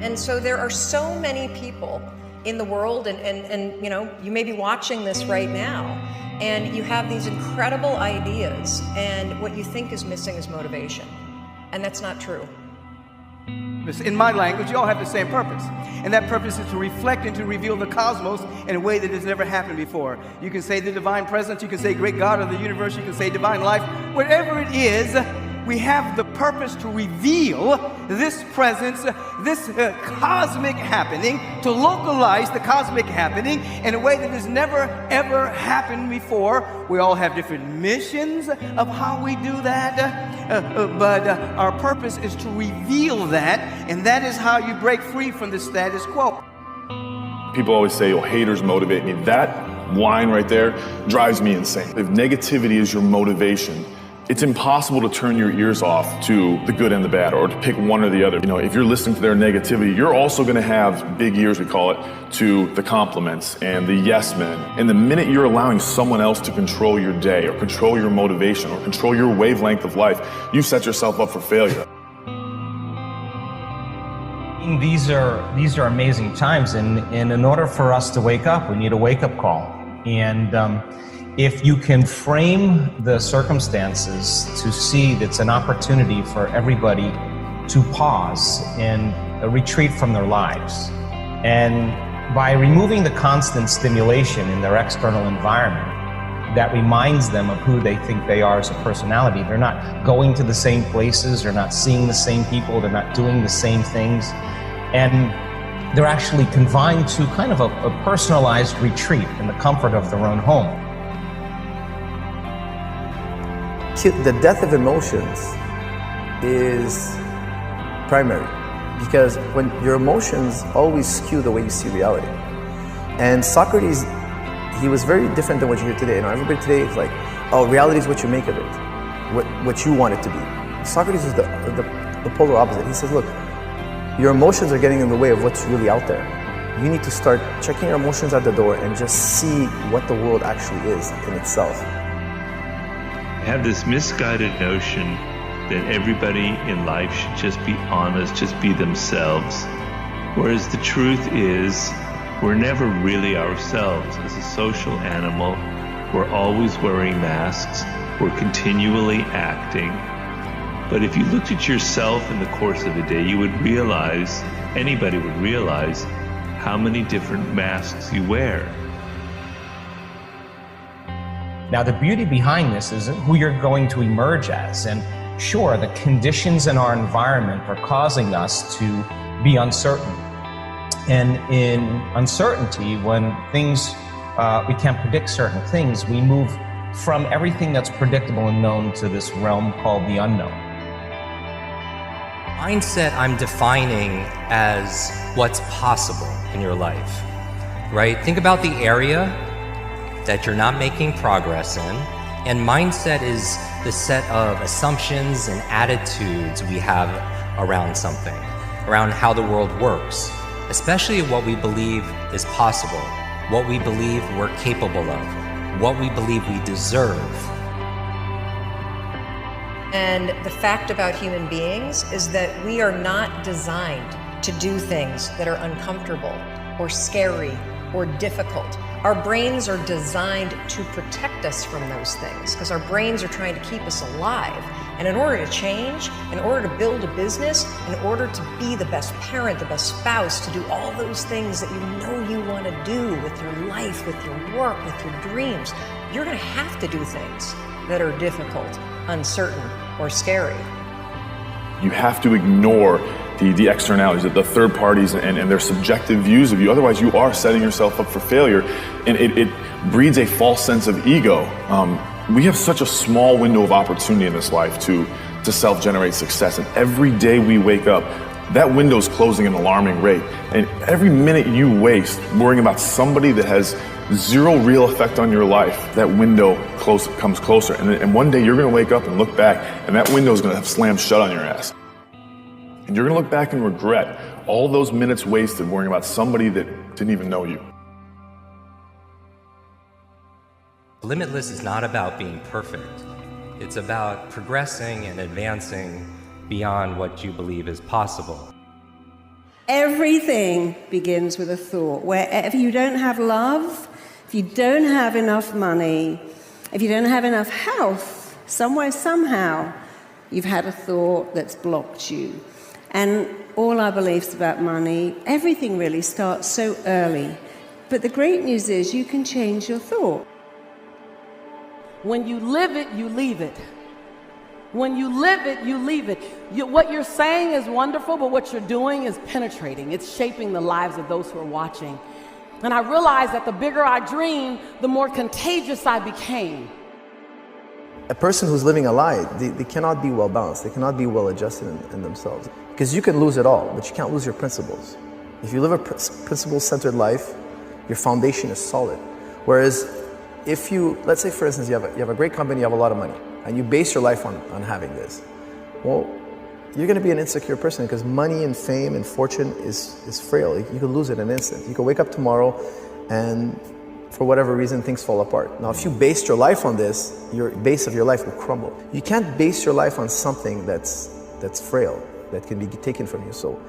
And so there are so many people in the world, and you know, you may be watching this right now, and you have these incredible ideas, and what you think is missing is motivation. And that's not true. In my language, you all have the same purpose. And that purpose is to reflect and to reveal the cosmos in a way that has never happened before. You can say the divine presence, you can say great God of the universe, you can say divine life. Whatever it is, we have the purpose to reveal this presence, this cosmic happening, to localize the cosmic happening in a way that has never, ever happened before. We all have different missions of how we do that, but our purpose is to reveal that, and that is how you break free from the status quo. People always say, oh, haters motivate me. That line right there drives me insane. If negativity is your motivation, it's impossible to turn your ears off to the good and the bad, or to pick one or the other. You know, if you're listening to their negativity, you're also going to have big ears, we call it, to the compliments and the yes men. And the minute you're allowing someone else to control your day, or control your motivation, or control your wavelength of life, you set yourself up for failure. These are amazing times, and in order for us to wake up, we need a wake-up call. And if you can frame the circumstances to see that it's an opportunity for everybody to pause and retreat from their lives, and by removing the constant stimulation in their external environment that reminds them of who they think they are as a personality, they're not going to the same places, they're not seeing the same people, they're not doing the same things, and they're actually confined to kind of a personalized retreat in the comfort of their own home. The death of emotions is primary, because when your emotions always skew the way you see reality. And Socrates, he was very different than what you hear today. You know, everybody today is like, oh, reality is what you make of it, what you want it to be. Socrates is the polar opposite. He says, look, your emotions are getting in the way of what's really out there. You need to start checking your emotions at the door and just see what the world actually is in itself. Have this misguided notion that everybody in life should just be honest, just be themselves. Whereas the truth is, we're never really ourselves. As a social animal, we're always wearing masks, we're continually acting. But if you looked at yourself in the course of a day, you would realize, anybody would realize, how many different masks you wear. Now, the beauty behind this is who you're going to emerge as. And sure, the conditions in our environment are causing us to be uncertain. And in uncertainty, when things, we can't predict certain things, we move from everything that's predictable and known to this realm called the unknown. Mindset I'm defining as what's possible in your life, right? Think about the area that you're not making progress in, and mindset is the set of assumptions and attitudes we have around something, around how the world works, especially what we believe is possible, what we believe we're capable of, what we believe we deserve. And the fact about human beings is that we are not designed to do things that are uncomfortable or scary or difficult. Our brains are designed to protect us from those things because our brains are trying to keep us alive. And in order to change, in order to build a business, in order to be the best parent, the best spouse, to do all those things that you know you want to do with your life, with your work, with your dreams, you're going to have to do things that are difficult, uncertain, or scary. You have to ignore the externalities, the third parties and their subjective views of you. Otherwise, you are setting yourself up for failure, and it breeds a false sense of ego. We have such a small window of opportunity in this life to self-generate success, and every day we wake up, that window is closing at an alarming rate. And every minute you waste worrying about somebody that has zero real effect on your life, that window comes closer. And one day you're going to wake up and look back, and that window is going to have slammed shut on your ass. And you're going to look back and regret all those minutes wasted worrying about somebody that didn't even know you. Limitless is not about being perfect. It's about progressing and advancing beyond what you believe is possible. Everything begins with a thought. Wherever you don't have love, if you don't have enough money, if you don't have enough health, somewhere, somehow, you've had a thought that's blocked you. And all our beliefs about money, everything really starts so early. But the great news is you can change your thought. When you live it, you leave it. When you live it, you leave it. What you're saying is wonderful, but what you're doing is penetrating. It's shaping the lives of those who are watching. And I realized that the bigger I dreamed, the more contagious I became. A person who's living a lie, they cannot be well balanced. They cannot be well adjusted in themselves. Because you can lose it all, but you can't lose your principles. If you live a principle-centered life, your foundation is solid. Whereas if you, let's say for instance, you have a great company, you have a lot of money, and you base your life on having this, well, you're going to be an insecure person because money and fame and fortune is frail. You can lose it in an instant. You can wake up tomorrow and for whatever reason things fall apart. Now if you based your life on this, your base of your life will crumble. You can't base your life on something that's frail, that can be taken from you. So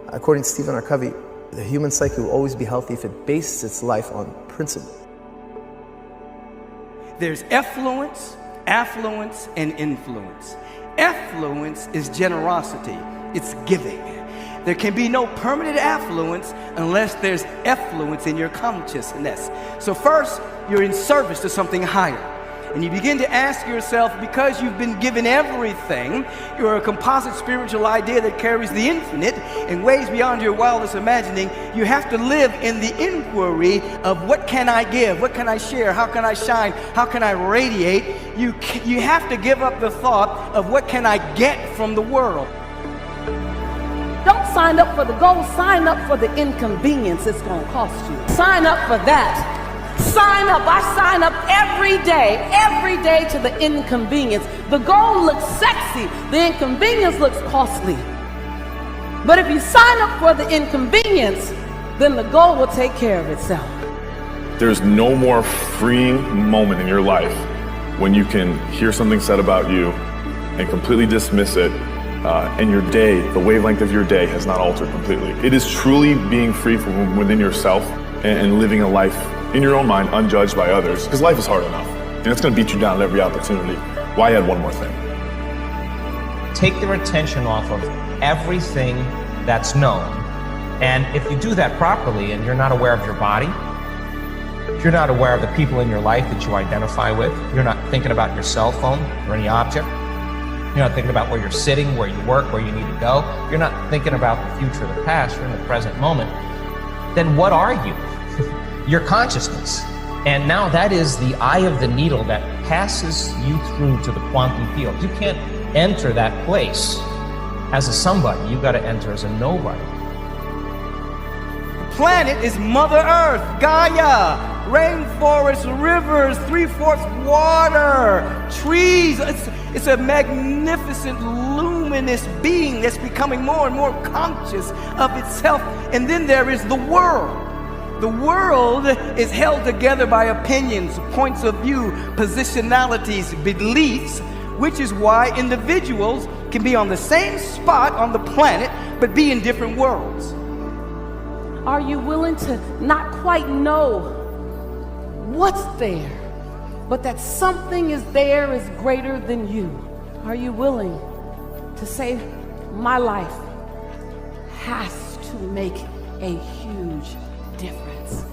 according to Stephen R. Covey, the human psyche will always be healthy if it bases its life on principle. There's effluence, affluence, and influence. Effluence is generosity. It's giving. There can be no permanent affluence unless there's effluence in your consciousness. So first, you're in service to something higher. And you begin to ask yourself, because you've been given everything, you're a composite spiritual idea that carries the infinite in ways beyond your wildest imagining. You have to live in the inquiry of what can I give? What can I share? How can I shine? How can I radiate? You have to give up the thought of what can I get from the world. Don't sign up for the goal, sign up for the inconvenience it's going to cost you. Sign up for that. Sign up. I sign up every day to the inconvenience. The goal looks sexy, the inconvenience looks costly. But if you sign up for the inconvenience, then the goal will take care of itself. There's no more freeing moment in your life when you can hear something said about you and completely dismiss it, and your day, the wavelength of your day has not altered completely. It is truly being free from within yourself and living a life in your own mind, unjudged by others, because life is hard enough, and it's going to beat you down at every opportunity. Why add one more thing? Take their attention off of everything that's known. And if you do that properly and you're not aware of your body, if you're not aware of the people in your life that you identify with, you're not thinking about your cell phone or any object, you're not thinking about where you're sitting, where you work, where you need to go, you're not thinking about the future or the past, you're in the present moment, then what are you? Your consciousness. And now that is the eye of the needle that passes you through to the quantum field. You can't enter that place as a somebody. You got to enter as a nobody. The planet is Mother Earth, Gaia, rainforests, rivers, 3/4 water, trees. It's a magnificent, luminous being that's becoming more and more conscious of itself. And then there is the world. The world is held together by opinions, points of view, positionalities, beliefs, which is why individuals can be on the same spot on the planet, but be in different worlds. Are you willing to not quite know what's there, but that something is there is greater than you? Are you willing to say, my life has to make a huge difference?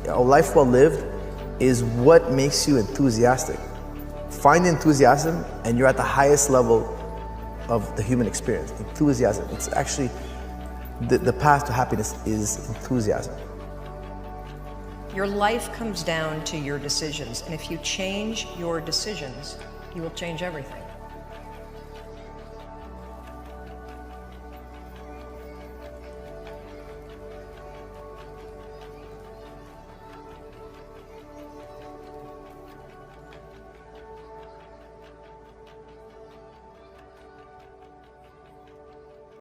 A life well lived is what makes you enthusiastic. Find enthusiasm and you're at the highest level of the human experience. Enthusiasm. It's actually the path to happiness is enthusiasm. Your life comes down to your decisions, and if you change your decisions, you will change everything.